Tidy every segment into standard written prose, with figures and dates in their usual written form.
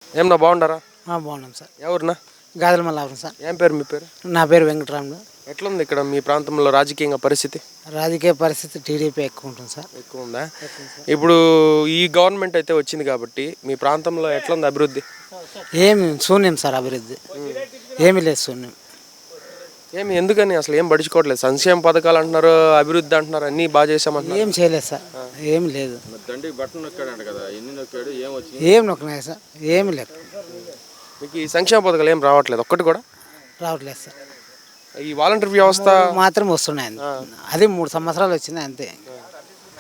ఏమన్నా బాగుండారా? బాగున్నాం sir. ఎవరునా? Gadela Mallapuram sir. ఏం పేరు మీ పేరు? నా పేరు వెంకటరాములు. ఎట్లుంది ఇక్కడ మీ ప్రాంతంలో రాజకీయంగా పరిస్థితి? రాజకీయ పరిస్థితి టీడీపీ ఎక్కువ ఉంటుంది సార్. ఎక్కువ ఉందా? ఇప్పుడు ఈ గవర్నమెంట్ అయితే వచ్చింది కాబట్టి మీ ప్రాంతంలో ఎట్లుంది అభివృద్ధి? ఏమి శూన్యం సార్ అభివృద్ధి, ఏమీ లేదు, శూన్యం. ఏమి ఎందుకని అసలు ఏం పడుచుకోవట్లేదు? సంక్షేమ పథకాలు అంటున్నారు, అభివృద్ధి అంటున్నారు, అన్నీ బాగా చేసామంటున్నారు. ఏం చేయలేదు సార్, ఏమి లేదు. ఏం నొక్కినాయి సార్, ఏమి లేదు. మీకు ఈ సంక్షేమ పథకాలు ఏం రావట్లేదు, ఒక్కటి కూడా రావట్లేదు సార్. ఈ వాలంటీర్ వ్యవస్థ మాత్రం వస్తున్నాయి, అది 3 సంవత్సరాలు వచ్చింది అంతే.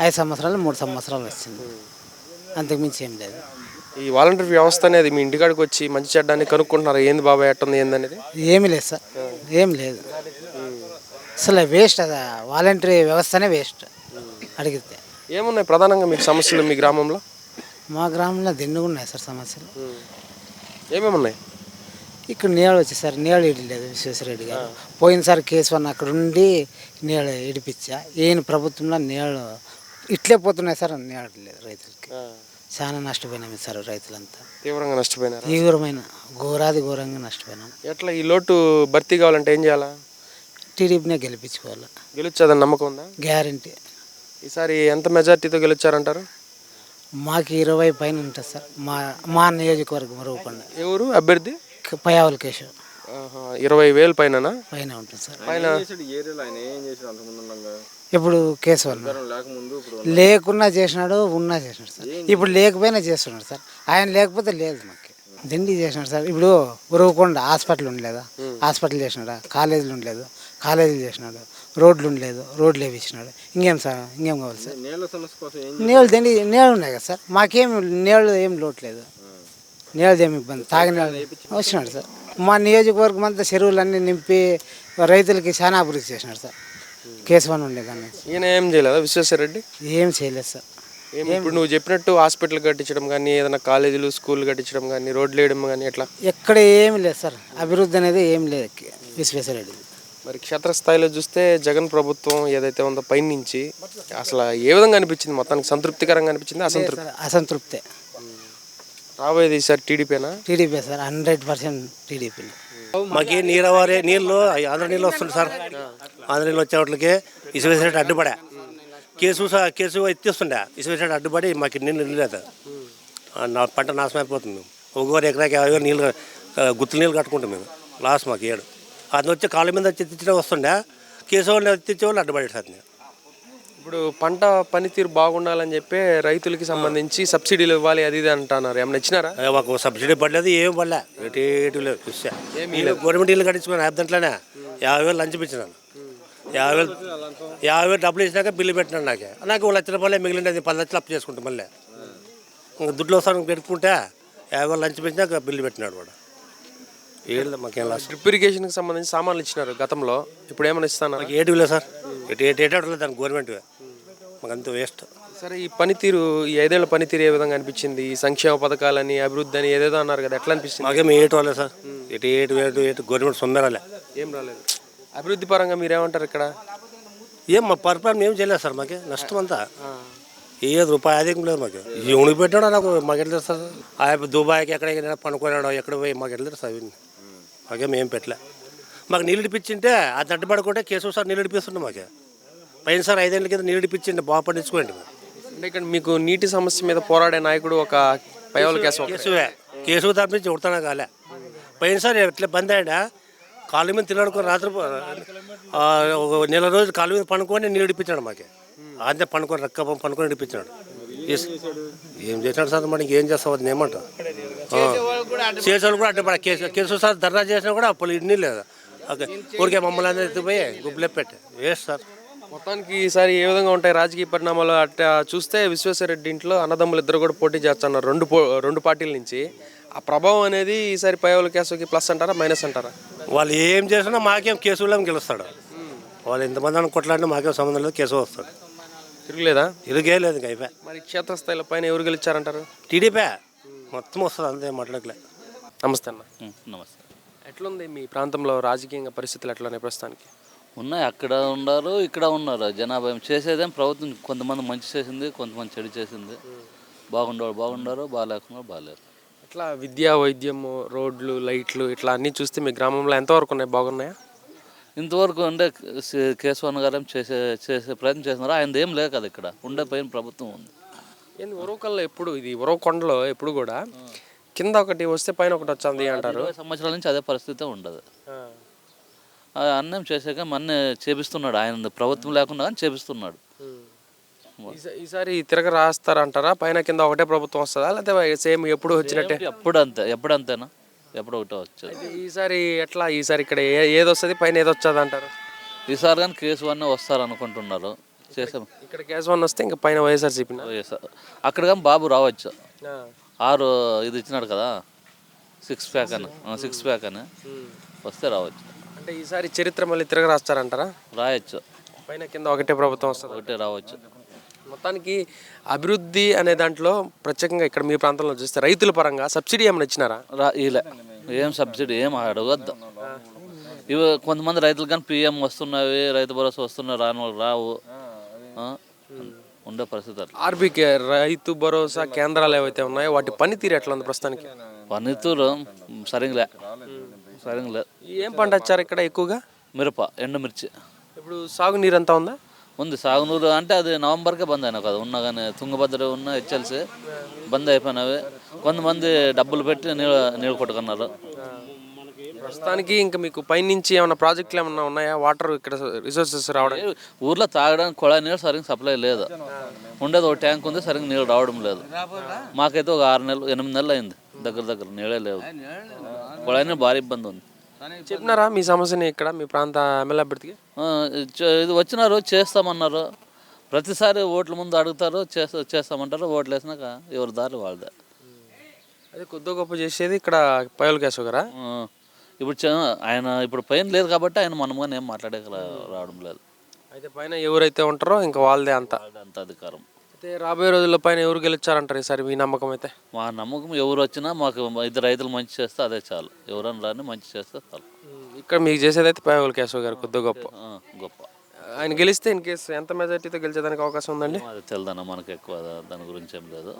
5 సంవత్సరాలు 3 సంవత్సరాలు వచ్చింది, అంతకుమించి ఏం లేదు. ఈ వాలంటీర్ వ్యవస్థ అనేది మీ ఇంటికాడికి వచ్చి మంచి చెడ్డాన్ని కనుక్కుంటున్నారు, ఏంది బాబాయ్ ఎట్టుంది ఏందనేది? ఏమీ లేదు సార్, ఏం లేదు. అసలు వేస్ట్, అది వాలంటీర్ వ్యవస్థనే వేస్ట్ అడిగితే. ఏమున్నాయి ప్రధానంగా మీకు సమస్యలు మీ గ్రామంలో? మా గ్రామంలో దిండుగా ఉన్నాయి సార్ సమస్యలు. ఏమేమి ఉన్నాయి? ఇక్కడ నీళ్ళు వచ్చేసారి నీళ్ళు ఇడలేదు విశ్వేశ్వరరెడ్డి గారు. పోయినసారి కేసు అక్కడ ఉండి నీళ్ళు ఇడిపించా. ఈయన ప్రభుత్వంలో నీళ్ళు ఇట్లే పోతున్నాయి సార్, నీళ్ళు లేదు రైతులకి. చాలా నష్టపోయినాం సార్ రైతులంతా, తీవ్రంగా నష్టపోయినారు. తీవ్రమైన ఘోరంగా నష్టపోయినాం. ఎట్లా ఈ లోటు భర్తీ కావాలంటే ఏం చేయాలా? టీడీపీనే గెలిపించుకోవాలి. గెలుస్తుందని నమ్మకం ఉందా? గ్యారంటీ. ఈసారి ఎంత మెజార్టీతో గెలిచారంటారు? మాకు 20 పైన ఉంటుంది సార్. మా నియోజకవర్గం రూపండి. ఎవరు అభ్యర్థి? పయావుల కేశవ్. 20,000 పైన ఉంటుంది సార్. పైన ఇప్పుడు కేసు లేకున్నా చేసినాడు, ఉన్నా చేసినాడు సార్. ఇప్పుడు లేకపోయినా చేస్తున్నాడు సార్. ఆయన లేకపోతే లేదు మాకు. దిండి చేసినాడు సార్. ఇప్పుడు ఉరవకొండ హాస్పిటల్ ఉండలేదా, హాస్పిటల్ చేసినాడా. కాలేజీలు ఉండలేదు, కాలేజీలు చేసినాడు. రోడ్లు ఉండలేదు, రోడ్లు వేయించినాడు. ఇంకేం సార్, ఇంకేం కావాలి సార్? నీళ్ళు దిండి నీళ్ళు ఉన్నాయి కదా సార్. మాకేం నీళ్ళు ఏం లోట్లేదు, నీళ్ళది ఏమి ఇబ్బంది. తాగినీళ్ళు వచ్చినాడు సార్. మా నియోజకవర్గం అంతా చెరువులన్నీ నింపి రైతులకి చాలా అభివృద్ధి చేసినాడు సార్. కేశవన్ ఉండేదాన్ని. ఈయన ఏం చేయలేదా విశ్వేశ్వరరెడ్డి? ఏం చేయలేదు సార్. ఇప్పుడు నువ్వు చెప్పినట్టు హాస్పిటల్ కట్టించడం కానీ, ఏదైనా కాలేజీలు స్కూల్ కట్టించడం కానీ, రోడ్లు వేయడం కానీ ఎట్లా? ఎక్కడ ఏమి లేదు సార్, అభివృద్ధి అనేది ఏం లేదు విశ్వేశ్వరరెడ్డి. మరి క్షేత్రస్థాయిలో చూస్తే జగన్ ప్రభుత్వం ఏదైతే ఉందో పైన నుంచి అసలు ఏ విధంగా అనిపించింది? మొత్తానికి సంతృప్తికరంగా అనిపించింది? అసంతృప్తే. రాబోయేది సార్ టీడీపీనా? TDP sir, 100% TDP. మాకు నీళ్ళు ఆంధ్ర నీళ్ళు వస్తుంది సార్. ఆంధ్ర నీళ్ళు వచ్చేవాటికి విశ్వేశ్వరరెడ్డి అడ్డుపడా. కేసు ఎత్తిస్తుండే విశ్వేశ్వరరెడ్డి అడ్డుపడి మాకు నీళ్ళు లేదు. నా పంట నాశనం అయిపోతుంది. ఒక్కొక్కరు ఎకరాకి 50,000 నీళ్ళు గుత్తులు నీళ్ళు కట్టుకుంటాం మేము. లాస్ట్ మాకు ఏడు అది వచ్చి కాళ్ళ మీద ఎత్తించడం వస్తుండే. కేసు వాళ్ళు ఎత్తించే వాళ్ళు అడ్డుపడేది సార్. ఇప్పుడు పంట పనితీరు బాగుండాలని చెప్పి రైతులకి సంబంధించి సబ్సిడీలు ఇవ్వాలి అది ఇది అంటున్నారు. ఏమైనా ఇచ్చినారా? మాకు సబ్సిడీ పడలేదు, ఏం పడలే, ఎటు లేదు. చూస్తే గవర్నమెంట్ ఇల్లు కట్టించుకుని 5 గంటలనే 50,000 లంచ్ ఇచ్చినాను. 50,000 డబ్బులు ఇచ్చినాక బిల్లు పెట్టినాను. నాకు 1 లక్ష రూపాయలు మిగిలినది 10 లక్షలు అప్పు చేసుకుంటాం. మళ్ళీ ఇంకా దుడ్లు వస్తాను పెట్టుకుంటే 50,000 లంచ్ పెట్టినాక బిల్లు పెట్టినాడు వాడు. మాకేం లాస్ట్. డ్రిప్ ఇరిగేషన్కి సంబంధించి సామాన్లు ఇచ్చినారు గతంలో, ఇప్పుడు ఏమైనా ఇస్తాను? నాకు ఏటు లేదు సార్, ఎటు దాని గవర్నమెంట్ మాకు అంత వేస్ట్. సరే, ఈ పనితీరు, ఈ 5 ఏళ్ల పనితీరు ఏ విధంగా అనిపించింది? ఈ సంక్షేమ పథకాలని, అభివృద్ధి అని ఏదేదో అన్నారు కదా, ఎట్లా అనిపిస్తుంది? మాకేం ఏటు రాలేదు సార్, ఎటు గవర్నమెంట్ సొమ్మే రాలే, ఏం రాలేదు. అభివృద్ధి పరంగా మీరేమంటారు? ఇక్కడ ఏం మా పరిపాలన ఏం చేయలేదు సార్. మాకే నష్టం అంతా, ఏది రూపాయి అధికం లేదు మాకు. ఎవరికి పెట్టాడో నాకు మాకు ఎట్లా సార్. దుబాయ్కి ఎక్కడికైనా పనుకున్నాడో ఎక్కడ పోయి మాకు ఎట్లా సార్. మాకేం ఏం పెట్టలే. మాకు నీళ్ళు ఇడిపించింటే అది అడ్డుపడకుంటే కేశవ సార్ నీళ్ళు ఇడిపిస్తుండే. మాకే పైన సార్ 5 ఏళ్ళ కింద నీళ్ళు ఇడిపించింది, బాగా పండించుకోండి. అంటే ఇక్కడ మీకు నీటి సమస్య మీద పోరాడే నాయకుడు ఒక పయావుల కేశవ తప్పించి ఉడతానే కాలే. పైన సార్ ఎట్లా బంద్ అయ్యాడా, కాళ్ళ మీద తినడుకొని రాత్రి ఒక నెల రోజులు కాళ్ళ మీద పనుకొని నీళ్ళు ఇడిపించాడు. మాకే అంతే పనుకొని రక్క పనుకొని ఇడిపించాడు. ఏం చేసినాడు సార్, మనకి ఏం చేస్తావు అది ఏమంటావు. చేసేవాళ్ళు కూడా అడ్డుపడ కేసు సార్ ధర్నా చేసినా కూడా అప్పుడు ఇన్ని లేదు. ఓకే, ఊరికే మమ్మల్ని అందరూ ఎత్తిపోయి గుబ్బులే పెట్టే వేస్ట్ సార్. మొత్తానికి ఈసారి ఏ విధంగా ఉంటాయి రాజకీయ పరిణామాలు? అట్లా చూస్తే విశ్వేశ్వరరెడ్డి ఇంట్లో అన్నదమ్ములు ఇద్దరు కూడా పోటీ చేస్తున్నారు రెండు పార్టీల నుంచి. ఆ ప్రభావం అనేది ఈసారి పయావుల కేసుకి ప్లస్ అంటారా, మైనస్ అంటారా? వాళ్ళు ఏం చేసినా మాకేం కేసులో గెలుస్తాడు. వాళ్ళు ఎంతమంది అని కొట్లాడినా మాకేం సంబంధం లేదు, కేసు వస్తాడు. తిరుగులేదా? తిరిగే లేదు ఇంకా అయిపోయా. మరి క్షేత్రస్థాయిలో పైన ఎవరు గెలిచారంటారు? టీడీపీ మొత్తం వస్తుంది, అంతే మాట్లాడలే. నమస్తే అన్న. నమస్తే. ఎట్లుంది మీ ప్రాంతంలో రాజకీయంగా పరిస్థితులు ఎట్లున్నాయి ప్రస్తుతానికి? ఉన్నాయి, అక్కడ ఉన్నారు, ఇక్కడ ఉన్నారు. జనాభా చేసేదేం ప్రభుత్వం కొంతమంది మంచి చేసింది, కొంతమంది చెడు చేసింది. బాగుండారు, బాగుండారు, బాగాలేకున్నారు, బాగాలేరు. ఇట్లా విద్యా వైద్యము రోడ్లు లైట్లు ఇట్లా అన్నీ చూస్తే మీ గ్రామంలో ఎంతవరకు ఉన్నాయి, బాగున్నాయా? ఇంతవరకు అంటే కేశవన్ గారు ఏం చేసే ప్రయత్నం చేస్తున్నారు. ఆయనది ఏం లేదు కదా, ఇక్కడ ఉండే పైన ప్రభుత్వం ఉంది. ఏంది ఉరవకల్లో ఎప్పుడు ఇది ఉరవకొండలో ఎప్పుడు కూడా కింద ఒకటి వస్తే పైన ఒకటి వచ్చింది అంటారు. 20 సంవత్సరాల నుంచి అదే పరిస్థితి ఉండదు. అన్నం చేసాక మొన్నే చేపిస్తున్నాడు, ఆయన ప్రభుత్వం లేకుండా కానీ చేపిస్తున్నాడు. ఈసారి తిరగ రాస్తారంటారా? పైన కింద ఒకటే ప్రభుత్వం వస్తుందా, లేకపోతే సేమ్ ఎప్పుడు వచ్చినట్టే? ఎప్పుడు అంతేనా, ఎప్పుడు ఒకటే వచ్చేది. ఈసారి ఎట్లా? ఈసారి ఇక్కడ ఏది వస్తుంది, పైన ఏది వచ్చేది అంటారు? ఈసారి కానీ కేసు వస్తారు అనుకుంటున్నారు. చేసాం ఇక్కడ కేశవన్ వస్తే ఇంకా పైన వైఎస్ఆర్సీపీ. అక్కడ కానీ బాబు రావచ్చు. 6 ఇది ఇచ్చినాడు కదా, 6 ప్యాక్ అని వస్తే రావచ్చు. అంటే ఈసారి చరిత్ర మళ్ళీ తిరగ రాస్తారంటారా? రాయొచ్చు, పైన కింద ఒకటే ప్రభుత్వం వస్తుంది. ఒకటే రావచ్చు. మొత్తానికి అభివృద్ధి అనే దాంట్లో ప్రత్యేకంగా ఇక్కడ మీ ప్రాంతంలో చూస్తే రైతుల పరంగా సబ్సిడీ ఏమైనా ఇచ్చినారా? ఇలా ఏం సబ్సిడీ ఏం అడగద్దు. ఇవి కొంతమంది రైతులు కానీ పిఎం వస్తున్నవి, రైతు భరోసా వస్తున్నాయి, రాని వాళ్ళు రావు. ఉండే పరిస్థితి అట్లా. ఆర్బీకే రైతు భరోసా కేంద్రాలు ఏవైతే ఉన్నాయో వాటి పనితీరు ఎట్లా ఉంది ప్రస్తుతానికి? పనితీరు సరిగ్గా ఏం పంట వచ్చారు ఇక్కడ ఎక్కువగా? మిరప, ఎండుమిర్చి. ఇప్పుడు సాగునీరు అంతా ఉందా? ఉంది. సాగునీరు అంటే అది నవంబర్కే బంద్ అయినా కదా, ఉన్నా కానీ తుంగభద్ర ఉన్న హెచ్ఎల్సి బంద్ అయిపోయినవి. కొంతమంది డబ్బులు పెట్టి నీళ్ళు కొట్టుకున్నారు. ప్రస్తుతానికి ఇంకా మీకు పైనుంచి ఏమైనా ప్రాజెక్టులు ఏమన్నా ఉన్నాయా? వాటర్ ఇక్కడ రిసోర్సెస్ రావడం? ఊర్లో తాగడానికి కుళాయి నీళ్ళు సరిగ్గా సప్లై లేదు. ఉండేది ఒక ట్యాంక్ ఉంది, సరిగ్గా నీళ్ళు రావడం లేదు. మాకైతే ఒక 6 నెలలు 8 నెలలు అయింది, దగ్గర నీళ్ళే లేవు. కుళాయి నీళ్ళు భారీ ఇబ్బంది ఉంది. చెప్పినారా మీ సమస్యని ఇక్కడ మీ ప్రాంత ఎమ్మెల్యే అభ్యర్థికి? ఇది వచ్చినారు, చేస్తామన్నారు. ప్రతిసారి ఓట్ల ముందు అడుగుతారు, చేస్తామంటారు. ఓట్లు వేసినాక ఎవరి దారి వాళ్ళదే. అదే కొద్ది గొప్ప చేసేది ఇక్కడ పయోల కేశవ్ గారా? ఇప్పుడు ఆయన ఇప్పుడు పైన లేదు కాబట్టి ఆయన మనముగానే ఏం మాట్లాడే రావడం లేదు. అయితే పైన ఎవరైతే ఉంటారో ఇంకా వాళ్ళదే అంత అధికారం. అయితే రాబోయే రోజుల్లో పైన ఎవరు గెలిచారంటారు ఈసారి మీ నమ్మకం? అయితే మా నమ్మకం ఎవరు వచ్చినా మాకు 2 రైతులు మంచి చేస్తే అదే చాలు. ఎవరన్నా రాని మంచి చేస్తే చాలు. ఇక్కడ మీకు చేసేది అయితే పయోల కేశవ్ గారు కొద్ది గొప్ప. ఆయన గెలిస్తే ఇన్ కేసు ఎంత మెజార్టీతో గెలిచేదానికి అవకాశం ఉందండి? అది తెలదన్న, మనకు ఎక్కువ దాని గురించి ఏం లేదు.